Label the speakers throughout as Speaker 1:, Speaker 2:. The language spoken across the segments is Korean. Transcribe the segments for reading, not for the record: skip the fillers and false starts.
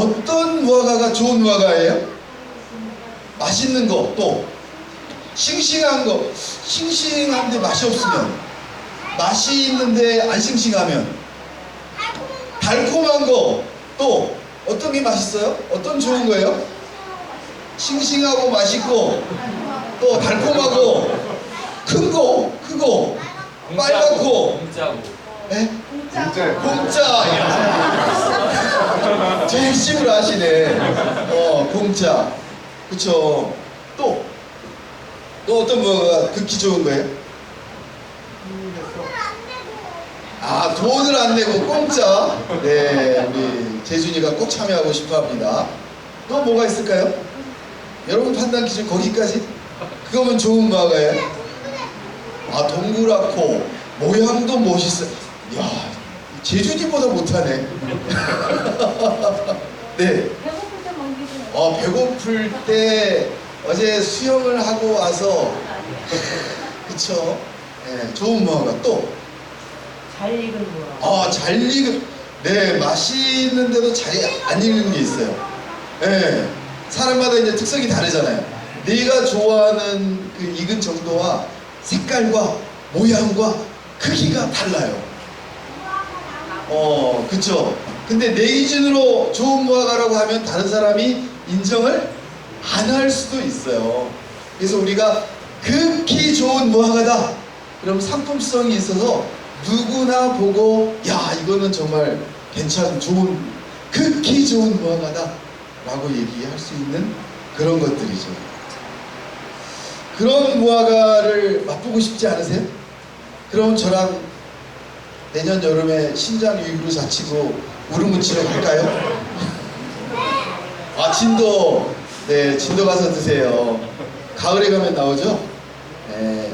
Speaker 1: 어떤 무화과가 좋은 무화과예요? 맛있는 거, 또 싱싱한 거. 싱싱한데 맛이 없으면, 맛이 있는데 안 싱싱하면, 달콤한 거. 또 어떤 게 맛있어요? 어떤 좋은 거예요? 싱싱하고 맛있고, 또 달콤하고, 큰 거, 크고, 빨갛고,
Speaker 2: 공짜고.
Speaker 1: 에?
Speaker 3: 진짜
Speaker 1: 공짜. 제 핵심으로 하시네. 공짜. 그쵸. 또 어떤 무화과가 극히 좋은 거예요? 아, 돈을 안 내고 공짜. 네, 우리 재준이가 꼭 참여하고 싶어 합니다. 또 뭐가 있을까요? 여러분 판단 기준 거기까지? 그거면 좋은 무화과예요? 아, 동그랗고 모양도 멋있어. 이야, 재준이보다 못하네. 네.
Speaker 4: 배고플 때 먹기도.
Speaker 1: 배고플 때 어제 수영을 하고 와서 그쵸? 네, 좋은 무화과. 또
Speaker 4: 잘 익은 무화과.
Speaker 1: 잘 익은. 네, 맛있는데도 잘 안 익는 게 있어요. 네, 사람마다 이제 특성이 다르잖아요. 내가 좋아하는 그 익은 정도와 색깔과 모양과 크기가 달라요. 그쵸? 근데 내 기준으로 좋은 무화과라고 하면 다른 사람이 인정을 안 할 수도 있어요. 그래서 우리가 극히 좋은 무화과다, 그럼 상품성이 있어서 누구나 보고 야, 이거는 정말 괜찮은, 좋은, 극히 좋은 무화과다 라고 얘기할 수 있는 그런 것들이죠. 그런 무화과를 맛보고 싶지 않으세요? 그럼 저랑 내년 여름에 신장 유입으로 자치고 우르무치로 갈까요? 아, 진도. 네, 진도 가서 드세요. 가을에 가면 나오죠? 네.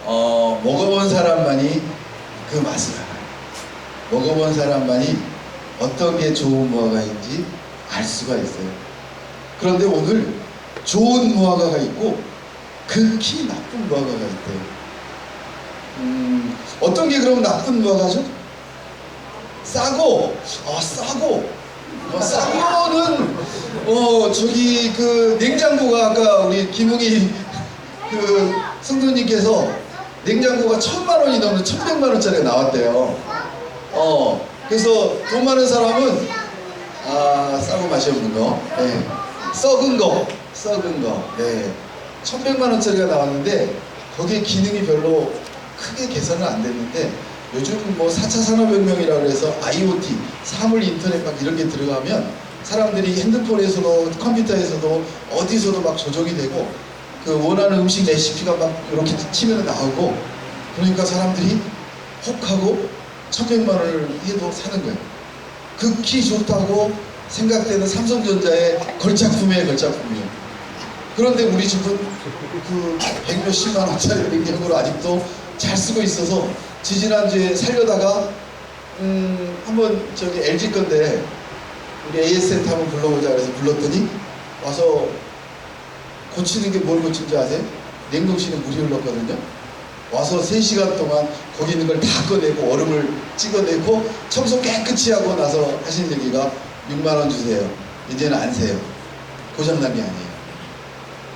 Speaker 1: 먹어본 사람만이 그 맛을 알아요. 먹어본 사람만이 어떤 게 좋은 무화과인지 알 수가 있어요. 그런데 오늘 좋은 무화과가 있고 극히 나쁜 무화과가 있대요. 어떤 게 그럼 나쁜 무화과죠? 싸고, 싼 거는, 저기, 그, 냉장고가 아까 우리 김웅이 그 성도님께서 냉장고가 1,000만 원이 넘는 1,100만 원짜리가 나왔대요. 그래서 돈 많은 사람은, 싸고 맛이 없는 거. 네. 썩은 거. 네. 1,100만 원짜리가 나왔는데, 거기에 기능이 별로 크게 개선은 안 됐는데, 요즘 뭐 4차 산업혁명이라고 해서 IoT, 사물 인터넷 막 이런 게 들어가면 사람들이 핸드폰에서도 컴퓨터에서도 어디서도 막 조정이 되고, 그 원하는 음식 레시피가 막 이렇게 치면 나오고, 그러니까 사람들이 혹하고 1,100만 원을 해도 사는 거예요. 극히 좋다고 생각되는 삼성전자의 걸작품이에요, 걸작품이에요. 그런데 우리 집은 그 100몇십만 원짜리 냉장고를 아직도 잘 쓰고 있어서, 지지난주에 살려다가 한번 저기 LG 건데 우리 AS센터 한번 불러보자 그래서 불렀더니 와서 고치는 게 뭘 고친지 아세요? 냉동실에 물이 흘렀거든요. 와서 3시간 동안 거기 있는 걸 다 꺼내고 얼음을 찍어내고 청소 깨끗이 하고 나서 하신 얘기가 6만 원 주세요. 이제는 안 세요. 고장난 게 아니에요.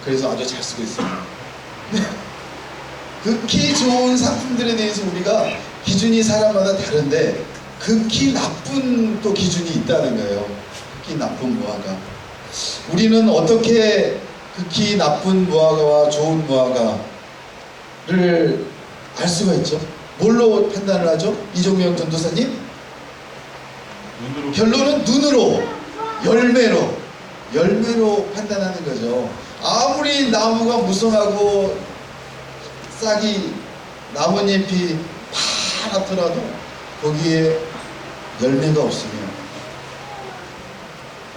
Speaker 1: 그래서 아주 잘 쓰고 있습니다. 극히 좋은 상품들에 대해서 우리가 기준이 사람마다 다른데 극히 나쁜 또 기준이 있다는 거예요. 극히 나쁜 무화과. 우리는 어떻게 극히 나쁜 무화과와 좋은 무화과를 알 수가 있죠? 뭘로 판단을 하죠? 이종명 전도사님? 결론은 눈으로, 열매로 판단하는 거죠. 아무리 나무가 무성하고 싹이, 나뭇잎이 파랗더라도 거기에 열매가 없으면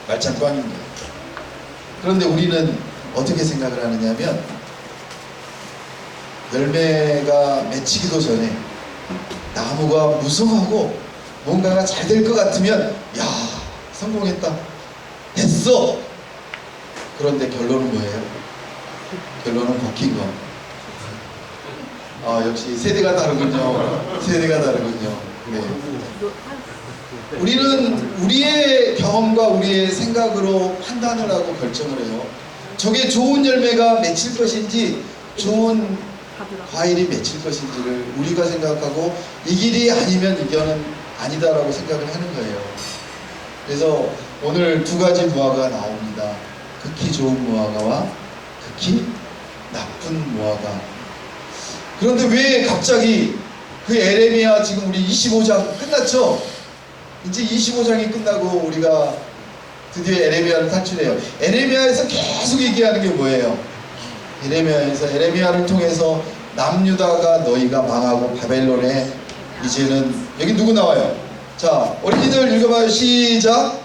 Speaker 1: 말짱꽝인 거예요. 그런데 우리는 어떻게 생각을 하느냐면, 열매가 맺히기도 전에 나무가 무성하고 뭔가가 잘 될 것 같으면 야, 성공했다, 됐어. 그런데 결론은 뭐예요? 결론은 벗긴 거. 역시 세대가 다르군요. 네. 우리는 우리의 경험과 우리의 생각으로 판단을 하고 결정을 해요. 저게 좋은 열매가 맺힐 것인지 좋은 과일이 맺힐 것인지를 우리가 생각하고 이 길이 아니면 이 길은 아니다라고 생각을 하는 거예요. 그래서 오늘 두 가지 무화과가 나옵니다. 극히 좋은 무화과와 극히 나쁜 무화과. 그런데 왜 갑자기 그 에레미야 지금 우리 25장 끝났죠? 이제 25장이 끝나고 우리가 드디어 에레미야를 탈출해요. 에레미야에서 계속 얘기하는 게 뭐예요? 에레미야에서 에레미야를 통해서 남유다가 너희가 망하고 바벨론에 이제는 여기 누구 나와요? 자, 어린이들 읽어봐요. 시작.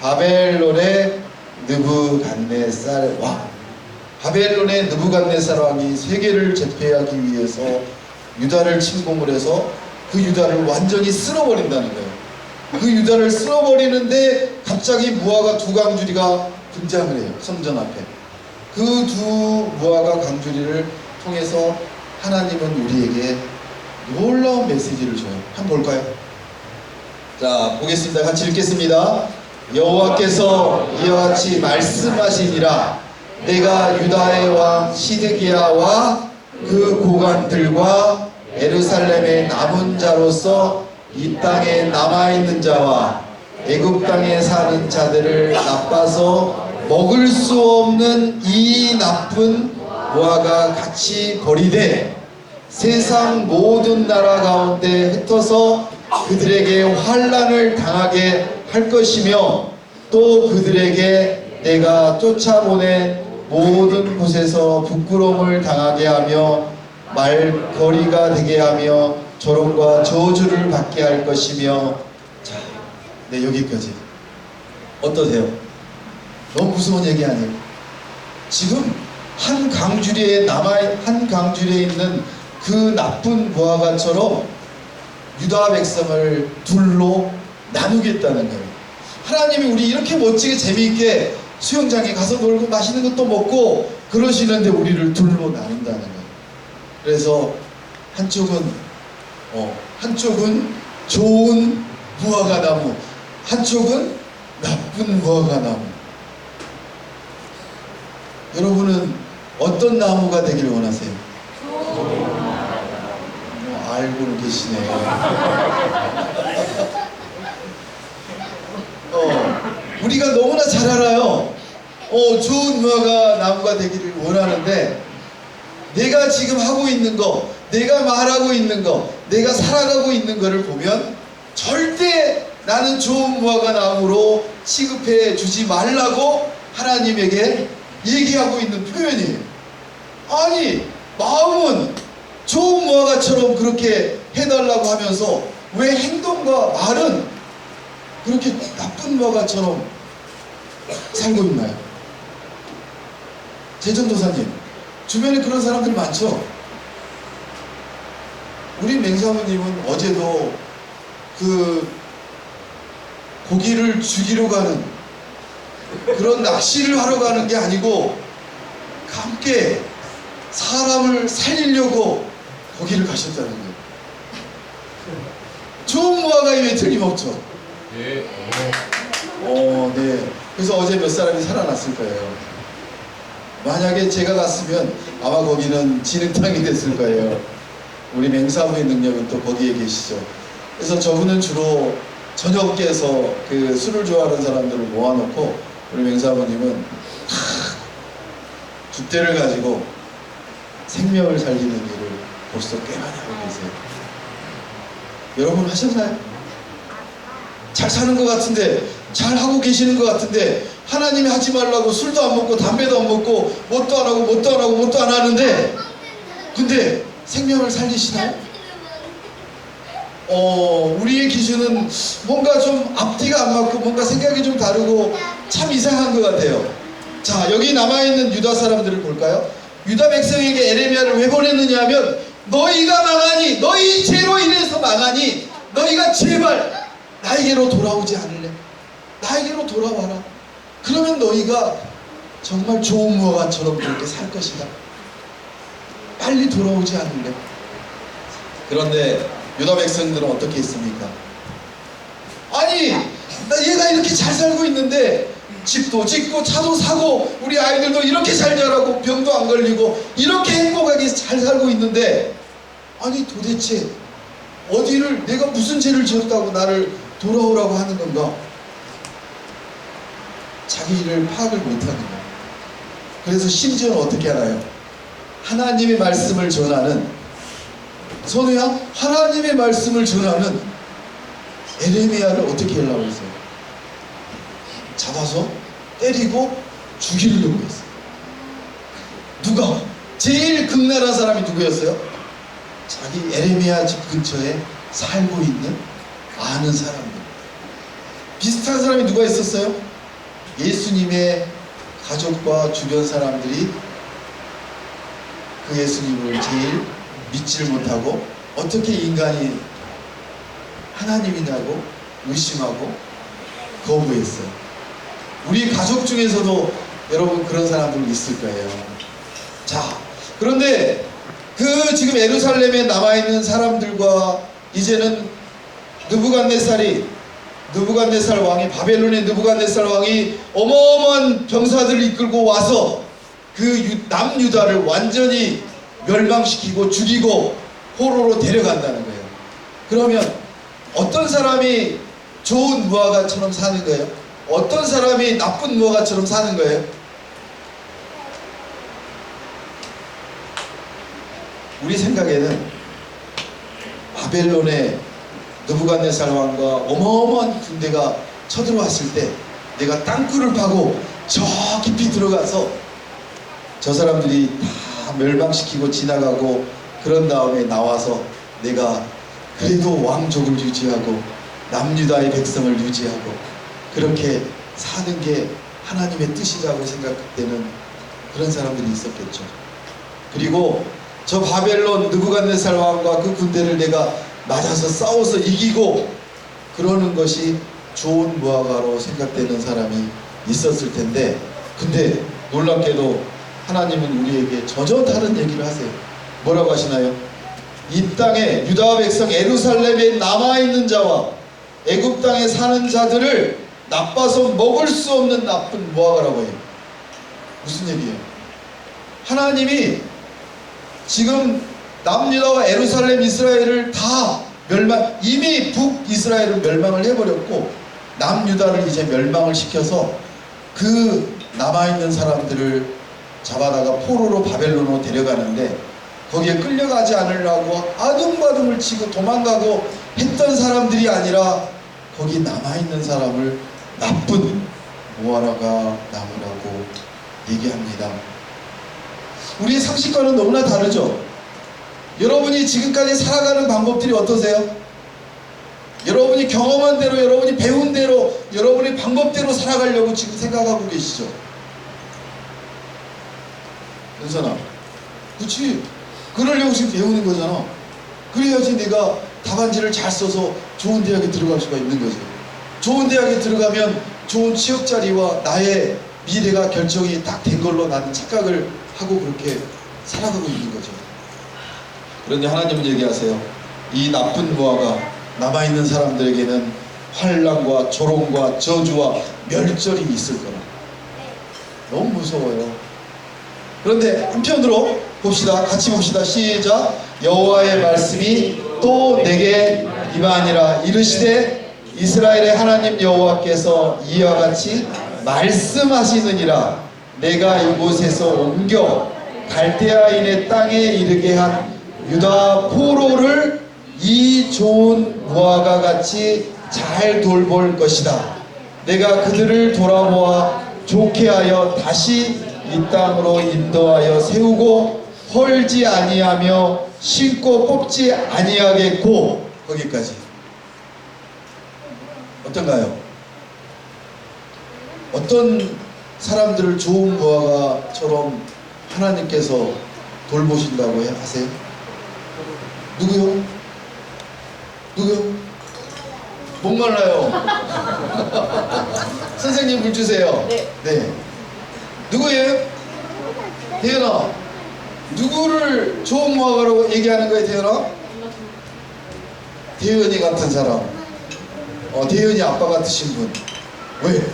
Speaker 1: 바벨론의 느부갓네살 왕. 바벨론의 느부갓네살 왕이 세계를 제패하기 위해서 유다를 침공을 해서 그 유다를 완전히 쓸어버린다는 거예요. 그 유다를 쓸어버리는데 갑자기 무화과 두 강주리가 등장을 해요. 성전 앞에. 그 두 무화과 강주리를 통해서 하나님은 우리에게 놀라운 메시지를 줘요. 한번 볼까요? 자, 보겠습니다. 같이 읽겠습니다. 여호와께서 이와 같이 말씀하시니라. 내가 유다의 왕 시드기야와 그 고관들과 예루살렘의 남은 자로서 이 땅에 남아있는 자와 애굽 땅에 사는 자들을 나빠서 먹을 수 없는 이 나쁜 무화과 같이 버리되 세상 모든 나라 가운데 흩어서 그들에게 환난을 당하게 할 것이며 또 그들에게 내가 쫓아보낸 모든 곳에서 부끄러움을 당하게 하며 말거리가 되게 하며 조롱과 저주를 받게 할 것이며. 자, 네, 여기까지 어떠세요? 너무 무서운 얘기 아니에요? 지금 한 강주리에 있는 그 나쁜 무화과처럼 유다 백성을 둘로 나누겠다는 거예요. 하나님이 우리 이렇게 멋지게 재미있게 수영장에 가서 놀고 맛있는 것도 먹고 그러시는데 우리를 둘로 나눈다는 거예요. 그래서 한쪽은 좋은 무화과 나무, 한쪽은 나쁜 무화과 나무. 여러분은 어떤 나무가 되기를 원하세요? 알고는 계시네요. 우리가 너무나 잘 알아요. 좋은 무화과 나무가 되기를 원하는데 내가 지금 하고 있는 거, 내가 말하고 있는 거, 내가 살아가고 있는 거를 보면 절대 나는 좋은 무화과 나무로 취급해 주지 말라고 하나님에게 얘기하고 있는 표현이에요. 아니, 마음은 좋은 무화과처럼 그렇게 해달라고 하면서 왜 행동과 말은 그렇게 나쁜 무화과처럼 살고 있나요? 재전도사님, 주변에 그런 사람들이 많죠? 우리 맹사모님은 어제도 그 고기를 죽이러 가는 그런 낚시를 하러 가는 게 아니고 함께 사람을 살리려고 거기를 가셨다는 거예요. 좋은 무화과임에 틀림없죠.
Speaker 2: 네.
Speaker 1: 네. 그래서 어제 몇 사람이 살아났을 거예요. 만약에 제가 갔으면 아마 거기는 진흙탕이 됐을 거예요. 우리 맹사부의 능력은 또 거기에 계시죠. 그래서 저분은 주로 저녁께서 그 술을 좋아하는 사람들을 모아놓고 우리 맹사부님은 줏대를 가지고 생명을 살리는 일을 벌써 꽤 많이 하고 계세요. 여러분 하셨나요? 잘 사는 것 같은데, 잘 하고 계시는 것 같은데 하나님이 하지 말라고 술도 안 먹고 담배도 안 먹고 뭣도 안 하고 뭣도 안 하고 뭣도 안 하는데 근데 생명을 살리시나요? 우리의 기준은 뭔가 좀 앞뒤가 안 맞고 뭔가 생각이 좀 다르고 참 이상한 것 같아요. 자, 여기 남아있는 유다 사람들을 볼까요? 유다 백성에게 에레미야를 왜 보냈느냐 하면 너희가 망하니, 너희 죄로 인해서 망하니 너희가 제발 나에게로 돌아오지 않을래? 나에게로 돌아와라. 그러면 너희가 정말 좋은 무화과처럼 그렇게 살 것이다. 빨리 돌아오지 않을래? 그런데 유다 백성들은 어떻게 했습니까? 잘 살고 있는데 집도 짓고 차도 사고 우리 아이들도 이렇게 잘 자라고 병도 안 걸리고 이렇게 행복하게 잘 살고 있는데, 아니 도대체 어디를, 내가 무슨 죄를 지었다고 나를 돌아오라고 하는 건가? 자기 일을 파악을 못하는 거야. 그래서 심지어는 어떻게 하나요? 하나님의 말씀을 전하는, 선우야, 하나님의 말씀을 전하는 에레미야를 어떻게 하려고 했어요? 잡아서 때리고 죽이려고 했어요. 누가? 제일 극렬한 사람이 누구였어요? 자기 에레미야 집 근처에 살고 있는 아는 사람들. 비슷한 사람이 누가 있었어요? 예수님의 가족과 주변 사람들이 그 예수님을 제일 믿지를 못하고 어떻게 인간이 하나님이냐고 의심하고 거부했어요. 우리 가족 중에서도 여러분 그런 사람들 있을 거예요. 자, 그런데 그 지금 예루살렘에 남아있는 사람들과 이제는 느부갓네살 왕이, 바벨론의 느부갓네살 왕이 어마어마한 병사들을 이끌고 와서 그 남유다를 완전히 멸망시키고 죽이고 포로로 데려간다는 거예요. 그러면 어떤 사람이 좋은 무화과처럼 사는 거예요? 어떤 사람이 나쁜 무화과처럼 사는 거예요? 우리 생각에는 바벨론의 느부갓네살 왕과 어마어마한 군대가 쳐들어왔을 때 내가 땅굴을 파고 저 깊이 들어가서 저 사람들이 다 멸망시키고 지나가고 그런 다음에 나와서 내가 그래도 왕족을 유지하고 남유다의 백성을 유지하고 그렇게 사는 게 하나님의 뜻이라고 생각되는 그런 사람들이 있었겠죠. 그리고 저 바벨론 느부갓네살 왕과 그 군대를 내가 맞아서 싸워서 이기고 그러는 것이 좋은 무화과로 생각되는 사람이 있었을 텐데, 근데 놀랍게도 하나님은 우리에게 전혀 다른 얘기를 하세요. 뭐라고 하시나요? 이 땅에 유다 백성 예루살렘에 남아있는 자와 애굽 땅에 사는 자들을 나빠서 먹을 수 없는 나쁜 무화과라고 해요. 무슨 얘기예요? 하나님이 지금 남유다와 예루살렘 이스라엘을 다 이미 북이스라엘을 멸망을 해버렸고 남유다를 이제 멸망을 시켜서 그 남아있는 사람들을 잡아다가 포로로 바벨론으로 데려가는데, 거기에 끌려가지 않으려고 아둥바둥을 치고 도망가고 했던 사람들이 아니라 거기 남아있는 사람을 나쁜 무화과가 나무라고 얘기합니다. 우리의 상식과는 너무나 다르죠. 여러분이 지금까지 살아가는 방법들이 어떠세요? 여러분이 경험한 대로, 여러분이 배운 대로, 여러분의 방법대로 살아가려고 지금 생각하고 계시죠? 연선아, 그치? 그러려고 지금 배우는 거잖아. 그래야지 내가 답안지를 잘 써서 좋은 대학에 들어갈 수가 있는 거지. 좋은 대학에 들어가면 좋은 취업 자리와 나의 미래가 결정이 딱 된 걸로 나는 착각을 하고 그렇게 살아가고 있는 거죠. 그런데 하나님은 얘기하세요. 이 나쁜 무화과 남아있는 사람들에게는 환난과 조롱과 저주와 멸절이 있을 거라. 너무 무서워요. 그런데 한편으로 봅시다. 같이 봅시다. 시작. 여호와의 말씀이 또 내게 임하니라. 이르시되 이스라엘의 하나님 여호와께서 이와 같이 말씀하시느니라. 내가 이곳에서 옮겨 갈대아인의 땅에 이르게 한 유다 포로를 이 좋은 무화과 같이 잘 돌볼 것이다. 내가 그들을 돌아보아 좋게 하여 다시 이 땅으로 인도하여 세우고 헐지 아니하며 심고 뽑지 아니하겠고. 거기까지 어떤가요? 어떤 사람들을 좋은 무화과처럼 하나님께서 돌보신다고 하세요? 누구요? 누구요? 목말라요. 선생님 물 주세요. 네. 누구예요? 대현아, 누구를 좋은 무화과라고 얘기하는 거예요, 대현아? 대현이 같은 사람. 대현이 아빠 같으신 분. 왜?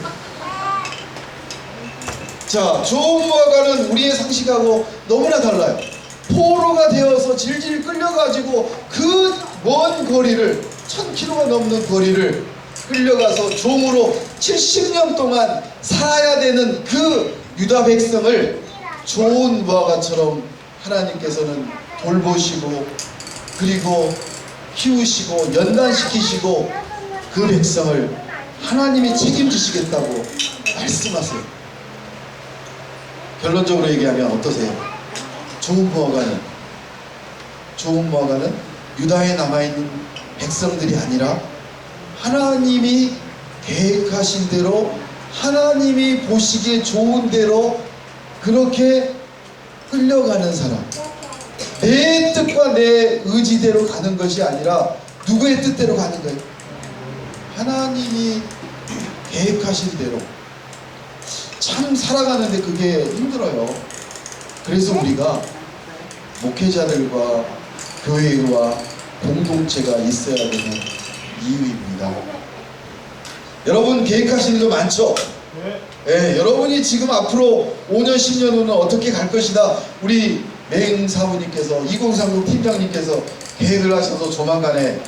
Speaker 1: 자, 좋은 무화과는 우리의 상식하고 너무나 달라요. 포로가 되어서 질질 끌려가지고 그 먼 거리를 1000km가 넘는 거리를 끌려가서 종으로 70년 동안 살아야 되는 그 유다 백성을 좋은 무화과처럼 하나님께서는 돌보시고 그리고 키우시고 연단시키시고 그 백성을 하나님이 책임지시겠다고 말씀하세요. 결론적으로 얘기하면 어떠세요? 좋은 무화과는 유다에 남아있는 백성들이 아니라 하나님이 계획하신 대로 하나님이 보시기에 좋은 대로 그렇게 끌려가는 사람, 내 뜻과 내 의지대로 가는 것이 아니라 누구의 뜻대로 가는 거예요? 하나님이 계획하신 대로. 참 살아가는데 그게 힘들어요. 그래서 우리가 목회자들과 교회와 공동체가 있어야 되는 이유입니다. 여러분 계획하시는 거 많죠? 네, 여러분이 지금 앞으로 5년 10년 후는 어떻게 갈 것이다, 우리 맹사부님께서 2030 팀장님께서 계획을 하셔서 조만간에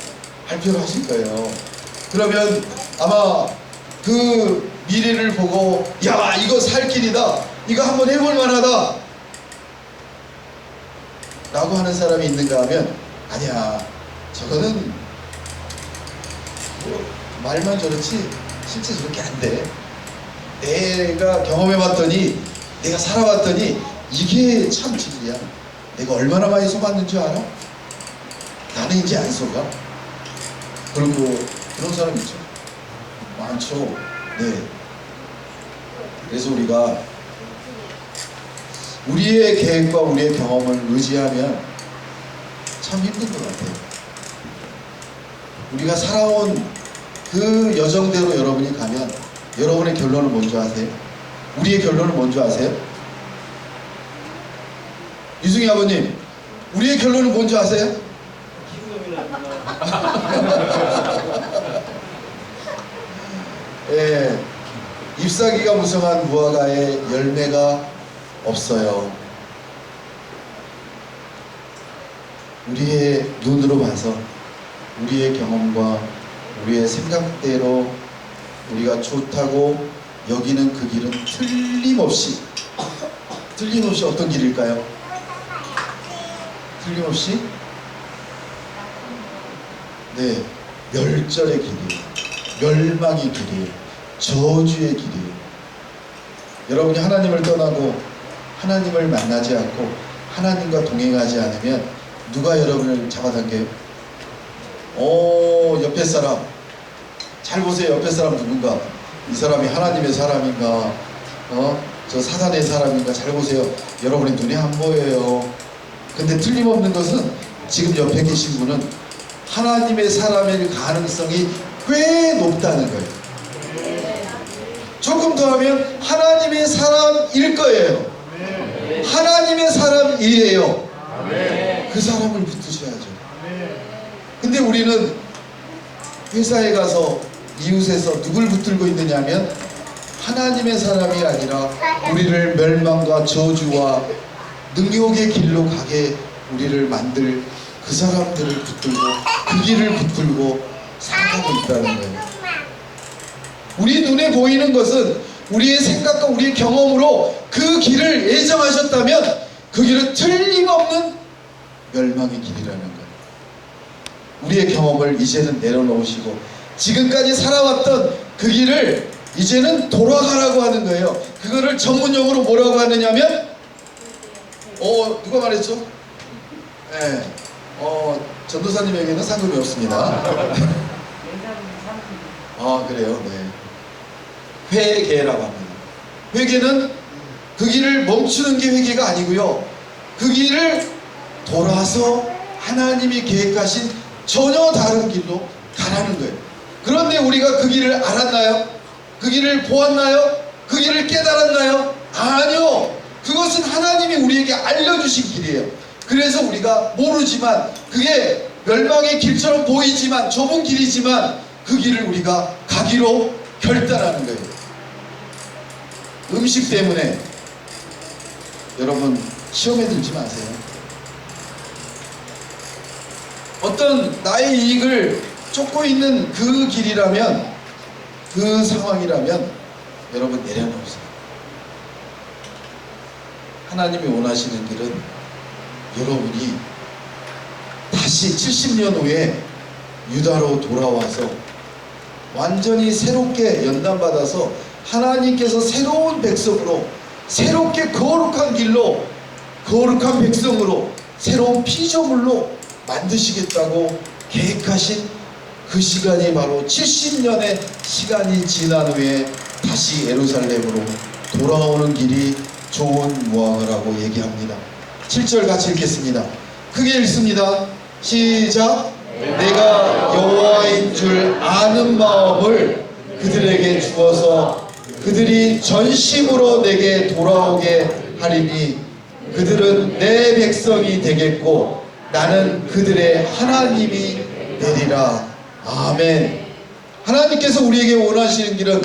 Speaker 1: 발표를 하실 거예요. 그러면 아마 그 미래를 보고 야 이거 살 길이다, 이거 한번 해볼 만하다 라고 하는 사람이 있는가 하면 아니야, 저거는 뭐 말만 저렇지 실제 저렇게 안 돼. 내가 경험해봤더니 내가 살아봤더니 이게 참 진리야. 내가 얼마나 많이 속았는 줄 알아? 나는 이제 안 속아. 그리고 그런 사람 있죠. 많죠. 네. 그래서 우리가 우리의 계획과 우리의 경험을 의지하면 참 힘든 것 같아요. 우리가 살아온 그 여정대로 여러분이 가면 여러분의 결론은 뭔지 아세요? 우리의 결론은 뭔지 아세요? 유승희 아버님, 우리의 결론은 뭔지 아세요? 예, 잎사귀가 무성한 무화과에 열매가 없어요. 우리의 눈으로 봐서 우리의 경험과 우리의 생각대로 우리가 좋다고 여기는 그 길은 틀림없이 어떤 길일까요? 틀림없이 네, 멸절의 길이에요. 멸망의 길이에요. 저주의 길이에요. 여러분이 하나님을 떠나고 하나님을 만나지 않고 하나님과 동행하지 않으면 누가 여러분을 잡아당겨요? 옆에 사람 잘 보세요. 옆에 사람 누군가? 이 사람이 하나님의 사람인가? 저 사단의 사람인가? 잘 보세요. 여러분의 눈에 안 보여요. 근데 틀림없는 것은 지금 옆에 계신 분은 하나님의 사람일 가능성이 꽤 높다는 거예요. 조금 더 하면 하나님의 사람일 거예요. 하나님의 사람이에요. 그 사람을 붙드셔야죠. 근데 우리는 회사에 가서 이웃에서 누굴 붙들고 있느냐 하면 하나님의 사람이 아니라 우리를 멸망과 저주와 능욕의 길로 가게 우리를 만들 그 사람들을 붙들고 그 길을 붙들고 살아가고 있다는 거예요. 우리 눈에 보이는 것은 우리의 생각과 우리의 경험으로 그 길을 예정하셨다면 그 길은 틀림없는 멸망의 길이라는 거예요. 우리의 경험을 이제는 내려놓으시고 지금까지 살아왔던 그 길을 이제는 돌아가라고 하는 거예요. 그거를 전문용어로 뭐라고 하느냐면 누가 말했죠? 네. 전도사님에게는 상금이 없습니다. 그래요. 네. 회개라고 합니다. 회개는 그 길을 멈추는 게 회개가 아니고요. 그 길을 돌아서 하나님이 계획하신 전혀 다른 길로 가라는 거예요. 그런데 우리가 그 길을 알았나요? 그 길을 보았나요? 그 길을 깨달았나요? 아니요. 그것은 하나님이 우리에게 알려주신 길이에요. 그래서 우리가 모르지만 그게 멸망의 길처럼 보이지만 좁은 길이지만 그 길을 우리가 가기로 결단하는 거예요. 음식 때문에 여러분 시험에 들지 마세요. 어떤 나의 이익을 쫓고 있는 그 길이라면, 그 상황이라면 여러분 내려놓으세요. 하나님이 원하시는 길은 여러분이 다시 70년 후에 유다로 돌아와서 완전히 새롭게 연단받아서 하나님께서 새로운 백성으로, 새롭게 거룩한 길로, 거룩한 백성으로, 새로운 피조물로 만드시겠다고 계획하신 그 시간이 바로 70년의 시간이 지난 후에 다시 예루살렘으로 돌아오는 길이 좋은 무항을 하고 얘기합니다. 7절 같이 읽겠습니다. 크게 읽습니다. 시작. 내가 여호와인 줄 아는 마음을 그들에게 주어서 그들이 전심으로 내게 돌아오게 하리니 그들은 내 백성이 되겠고 나는 그들의 하나님이 되리라. 아멘. 하나님께서 우리에게 원하시는 길은,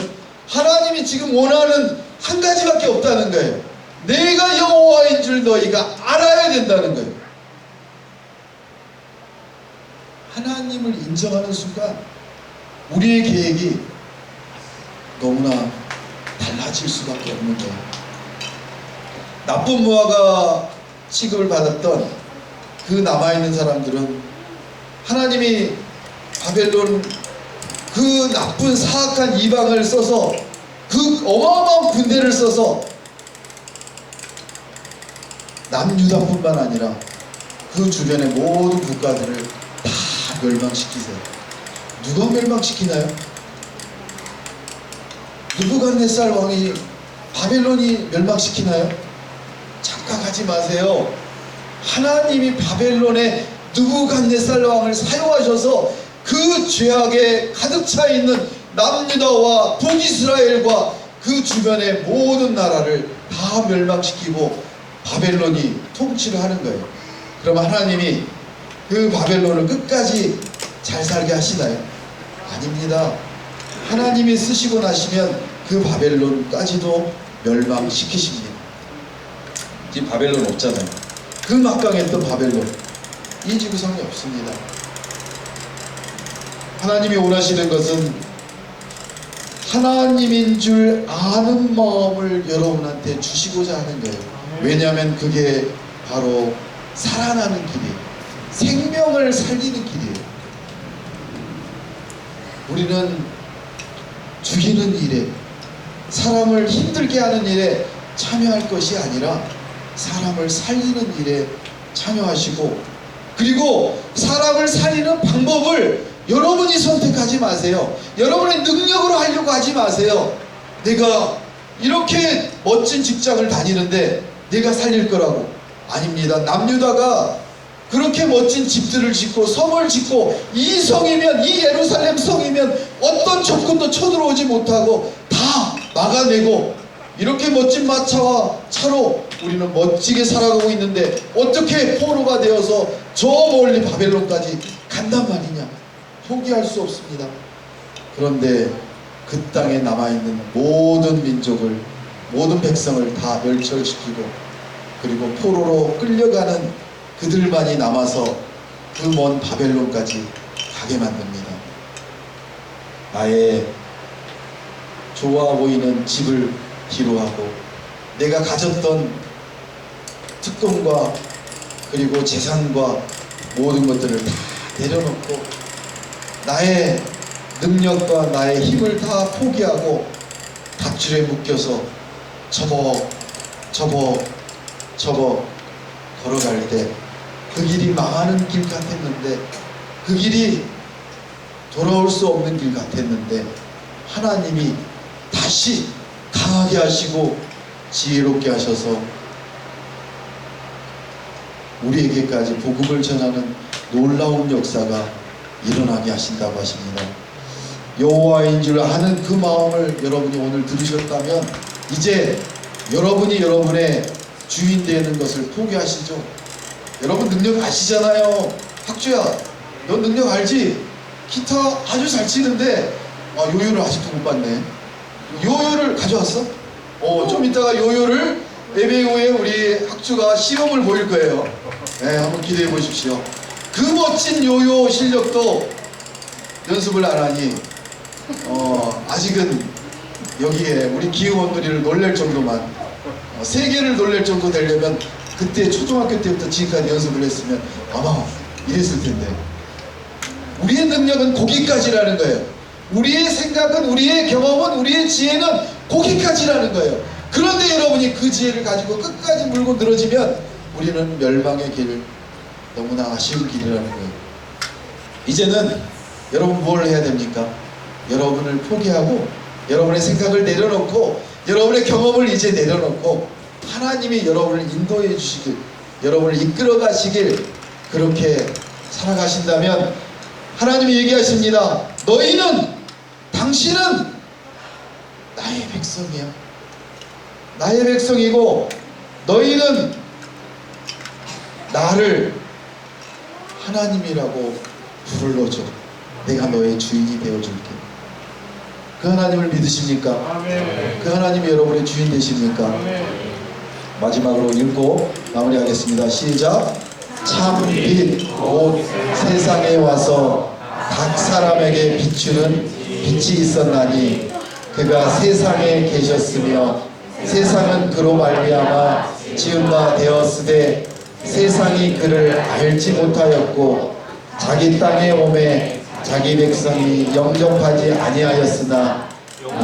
Speaker 1: 하나님이 지금 원하는 한 가지밖에 없다는 거예요. 내가 여호와인 줄 너희가 알아야 된다는 거예요. 하나님을 인정하는 순간 우리의 계획이 너무나 달라질 수밖에 없는 거예요. 나쁜 무화과 취급을 받았던 그 남아있는 사람들은 하나님이 바벨론 그 나쁜 사악한 이방을 써서, 그 어마어마한 군대를 써서 남유다뿐만 아니라 그 주변의 모든 국가들을 다 멸망시키세요. 누가 멸망시키나요? 느부갓네살 왕이, 바벨론이 멸망시키나요? 착각하지 마세요. 하나님이 바벨론의 느부갓네살 왕을 사용하셔서 그 죄악에 가득 차 있는 남유다와 북이스라엘과 그 주변의 모든 나라를 다 멸망시키고 바벨론이 통치를 하는 거예요. 그럼 하나님이 그 바벨론을 끝까지 잘 살게 하시나요? 아닙니다. 하나님이 쓰시고 나시면 그 바벨론까지도 멸망시키십니다. 지금 바벨론 없잖아요. 그 막강했던 바벨론, 이 지구상에 없습니다. 하나님이 원하시는 것은 하나님인 줄 아는 마음을 여러분한테 주시고자 하는 거예요. 왜냐하면 그게 바로 살아나는 길이에요. 생명을 살리는 길이에요. 우리는 죽이는 일에, 사람을 힘들게 하는 일에 참여할 것이 아니라 사람을 살리는 일에 참여하시고, 그리고 사람을 살리는 방법을 여러분이 선택하지 마세요. 여러분의 능력으로 하려고 하지 마세요. 내가 이렇게 멋진 직장을 다니는데 내가 살릴 거라고. 아닙니다. 남유다가 그렇게 멋진 집들을 짓고 성을 짓고, 이 성이면, 이 예루살렘 성이면 어떤 적군도 쳐들어오지 못하고 다 막아내고, 이렇게 멋진 마차와 차로 우리는 멋지게 살아가고 있는데 어떻게 포로가 되어서 저 멀리 바벨론까지 간단 말이냐. 포기할 수 없습니다. 그런데 그 땅에 남아있는 모든 민족을, 모든 백성을 다 멸절시키고, 그리고 포로로 끌려가는 그들만이 남아서 그 먼 바벨론까지 가게 만듭니다. 나의 좋아 보이는 집을 기로하고, 내가 가졌던 특권과 그리고 재산과 모든 것들을 다 내려놓고, 나의 능력과 나의 힘을 다 포기하고 밧줄에 묶여서 처벅 걸어갈 때 그 길이 망하는 길 같았는데, 그 길이 돌아올 수 없는 길 같았는데, 하나님이 다시 강하게 하시고 지혜롭게 하셔서 우리에게까지 복음을 전하는 놀라운 역사가 일어나게 하신다고 하십니다. 여호와인 줄 아는 그 마음을 여러분이 오늘 들으셨다면 이제 여러분이 여러분의 주인 되는 것을 포기하시죠. 여러분 능력 아시잖아요. 학주야, 너 능력 알지? 기타 아주 잘 치는데 아, 요요를 아직도 못 봤네. 요요를 가져왔어? 좀 이따가 요요를 예배 후에 우리 학주가 시험을 보일 거예요. 네, 한번 기대해 보십시오. 그 멋진 요요 실력도 연습을 안 하니 아직은 여기에 우리 기흥원들이를 놀랄 정도만 세계를 놀랄 정도 되려면 그때 초등학교 때부터 지금까지 연습을 했으면 아마 이랬을 텐데, 우리의 능력은 거기까지라는 거예요. 우리의 생각은, 우리의 경험은, 우리의 지혜는 거기까지라는 거예요. 그런데 여러분이 그 지혜를 가지고 끝까지 물고 늘어지면 우리는 멸망의 길, 너무나 아쉬운 길이라는 거예요. 이제는 여러분 뭘 해야 됩니까? 여러분을 포기하고 여러분의 생각을 내려놓고 여러분의 경험을 이제 내려놓고 하나님이 여러분을 인도해 주시길, 여러분을 이끌어 가시길, 그렇게 살아가신다면 하나님이 얘기하십니다. 당신은 나의 백성이야. 나의 백성이고 너희는 나를 하나님이라고 불러줘. 내가 너의 주인이 되어줄게. 그 하나님을 믿으십니까?
Speaker 2: 아멘.
Speaker 1: 그 하나님이 여러분의 주인 되십니까?
Speaker 2: 아멘.
Speaker 1: 마지막으로 읽고 마무리하겠습니다. 시작. 참 빛 곧 세상에 와서 각 사람에게 비추는 빛이 있었나니 그가 세상에 계셨으며 세상은 그로 말미암아 지은 바 되었으되 세상이 그를 알지 못하였고 자기 땅에 오매 자기 백성이 영접하지 아니하였으나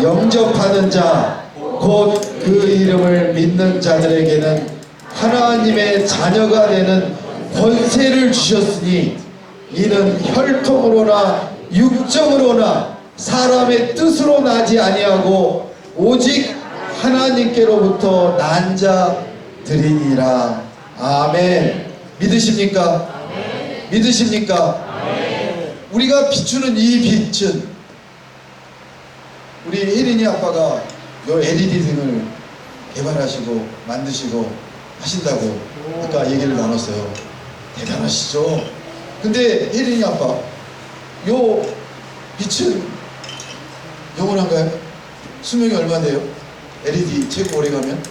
Speaker 1: 영접하는 자 곧 그 이름을 믿는 자들에게는 하나님의 자녀가 되는 권세를 주셨으니 이는 혈통으로나 육정으로나 사람의 뜻으로 나지 아니하고 오직 하나님께로부터 난 자들이니라. 아멘. 믿으십니까?
Speaker 2: 아멘.
Speaker 1: 믿으십니까?
Speaker 2: 아멘.
Speaker 1: 우리가 비추는 이 빛은, 우리 혜린이 아빠가 요 LED 등을 개발하시고 만드시고 하신다고 아까 얘기를 나눴어요. 대단하시죠? 근데 혜린이 아빠, 요 빛은 영원한가요? 수명이 얼마 돼요? LED 최고 오래 가면?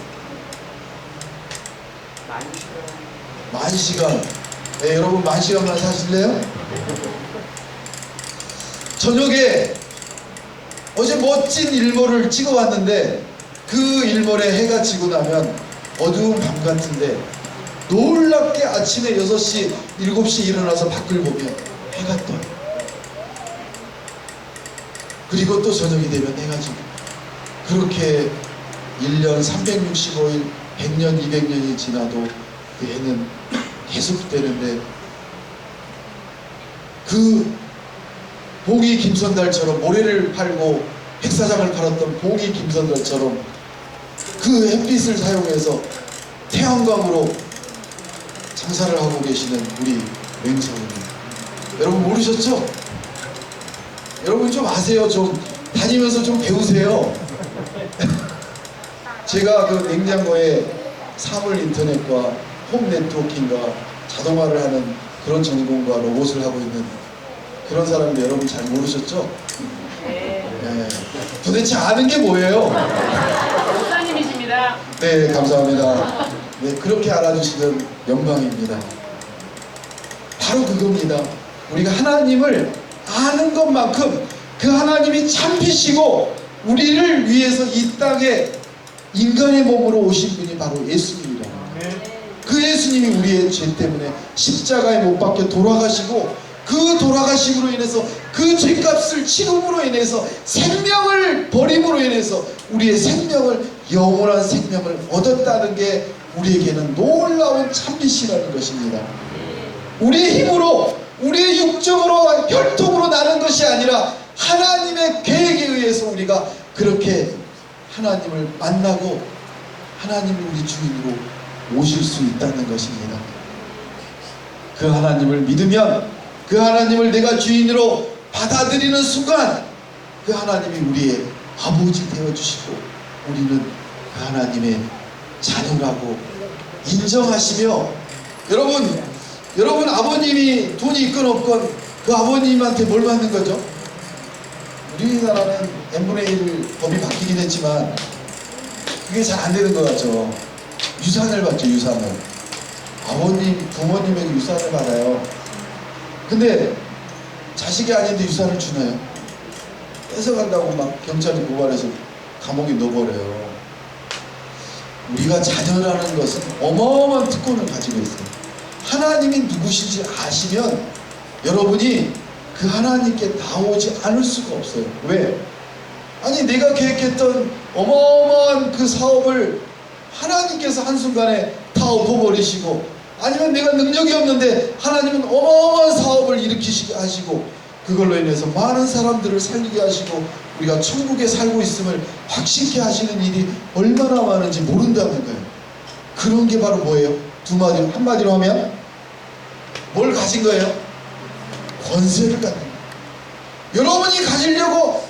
Speaker 1: 10,000시간. 네, 여러분 10,000시간만 사실래요? 저녁에 어제 멋진 일몰을 찍어 왔는데 그 일몰에 해가 지고 나면 어두운 밤 같은데 놀랍게 아침에 6시, 7시 일어나서 밖을 보면 해가 떠요. 그리고 또 저녁이 되면 해가 지고, 그렇게 1년 365일 100년 200년이 지나도 그 해는 계속되는데, 그 봉이 김선달처럼 모래를 팔고 백사장을 팔았던 봉이 김선달처럼 그 햇빛을 사용해서 태양광으로 장사를 하고 계시는 우리 맹성님, 여러분 모르셨죠? 여러분 좀 아세요. 좀 다니면서 좀 배우세요. 제가 그 냉장고에 사물 인터넷과 홈 네트워킹과 자동화를 하는 그런 전공과 로봇을 하고 있는 그런 사람인데 여러분 잘 모르셨죠? 네. 도대체 아는 게 뭐예요?
Speaker 4: 목사님이십니다.
Speaker 1: 네, 감사합니다. 네, 그렇게 알아주시는 영광입니다. 바로 그겁니다. 우리가 하나님을 아는 것만큼 그 하나님이 참피시고 우리를 위해서 이 땅에 인간의 몸으로 오신 분이 바로 예수님이라는 거예요. 그 예수님이 우리의 죄 때문에 십자가에 못 박혀 돌아가시고, 그 돌아가심으로 인해서 그 죄값을 치름으로 인해서 생명을 버림으로 인해서 우리의 생명을, 영원한 생명을 얻었다는 게 우리에게는 놀라운 참빛이라는 것입니다. 우리의 힘으로, 우리의 육적으로, 혈통으로 나는 것이 아니라 하나님의 계획에 의해서 우리가 그렇게 하나님을 만나고 하나님을 우리 주인으로 모실 수 있다는 것입니다. 그 하나님을 믿으면, 그 하나님을 내가 주인으로 받아들이는 순간 그 하나님이 우리의 아버지 되어주시고 우리는 그 하나님의 자녀라고 인정하시며, 여러분 아버님이 돈이 있건 없건 그 아버님한테 뭘 받는 거죠? 우리나라는 n분의 1 법이 바뀌긴 했지만 그게 잘 안 되는 것 같죠. 유산을 받죠, 유산을. 아버님, 부모님에게 유산을 받아요. 근데 자식이 아닌데 유산을 주나요? 뺏어간다고 막 경찰이 고발해서 감옥에 넣어버려요. 우리가 자녀라는 것은 어마어마한 특권을 가지고 있어요. 하나님이 누구신지 아시면 여러분이 그 하나님께 나오지 않을 수가 없어요. 왜? 아니 내가 계획했던 어마어마한 그 사업을 하나님께서 한순간에 다 엎어버리시고, 아니면 내가 능력이 없는데 하나님은 어마어마한 사업을 일으키시게 하시고 그걸로 인해서 많은 사람들을 살리게 하시고 우리가 천국에 살고 있음을 확신케 하시는 일이 얼마나 많은지 모른다는 거예요. 그런 게 바로 뭐예요? 한마디로 하면 뭘 가진 거예요? 권세를 갖는 거예요. 여러분이 가지려고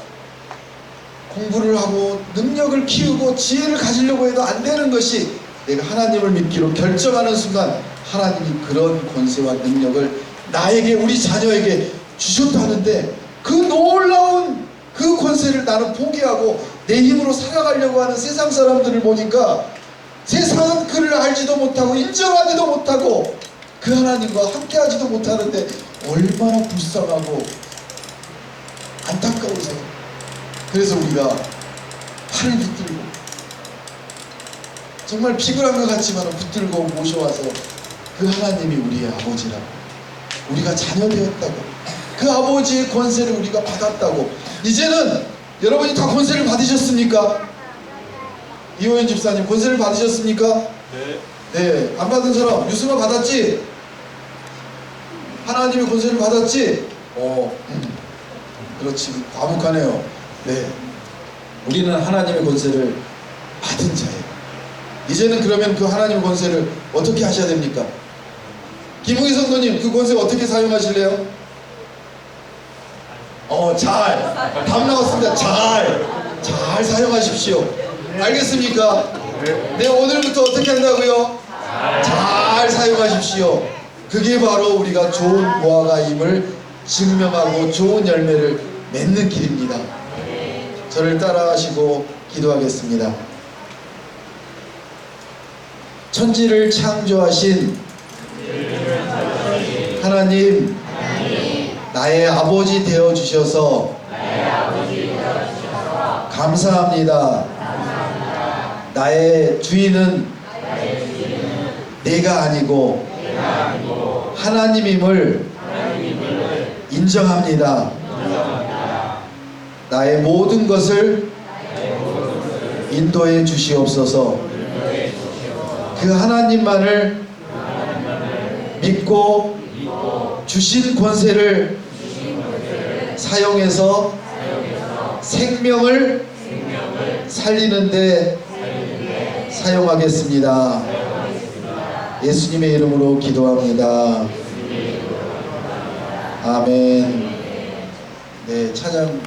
Speaker 1: 공부를 하고 능력을 키우고 지혜를 가지려고 해도 안 되는 것이, 내가 하나님을 믿기로 결정하는 순간 하나님이 그런 권세와 능력을 나에게, 우리 자녀에게 주셨다는데, 그 놀라운 그 권세를 나는 포기하고 내 힘으로 살아가려고 하는 세상 사람들을 보니까, 세상은 그를 알지도 못하고 인정하지도 못하고 그 하나님과 함께하지도 못하는데 얼마나 불쌍하고 안타까우세요. 그래서 우리가 팔을 붙들고, 정말 피곤한 것 같지만 붙들고 모셔와서 그 하나님이 우리의 아버지라고, 우리가 자녀 되었다고, 그 아버지의 권세를 우리가 받았다고. 이제는 여러분이 다 권세를 받으셨습니까? 이호연 집사님 권세를 받으셨습니까?
Speaker 2: 네.
Speaker 1: 네. 안 받은 사람, 유승아 받았지? 하나님의 권세를 받았지? 그렇지. 과묵하네요. 네. 우리는 하나님의 권세를 받은 자예요. 이제는 그러면 그 하나님의 권세를 어떻게 하셔야 됩니까? 김웅희 성도님, 그 권세 어떻게 사용하실래요? 답 나왔습니다. 잘 사용하십시오. 알겠습니까? 네, 오늘부터 어떻게 한다고요? 잘 사용하십시오. 그게 바로 우리가 좋은 무화과임을 증명하고 좋은 열매를 맺는 길입니다. 저를 따라하시고 기도하겠습니다. 천지를 창조하신 하나님, 나의 아버지 되어 주셔서 감사합니다. 나의 주인은 내가 아니고 하나님임을 인정합니다. 나의 모든 것을 인도해 주시옵소서. 그 하나님만을 믿고 주신 권세를 사용해서 생명을 살리는데 사용하겠습니다. 예수님의 이름으로 기도합니다. 아멘. 네, 찬양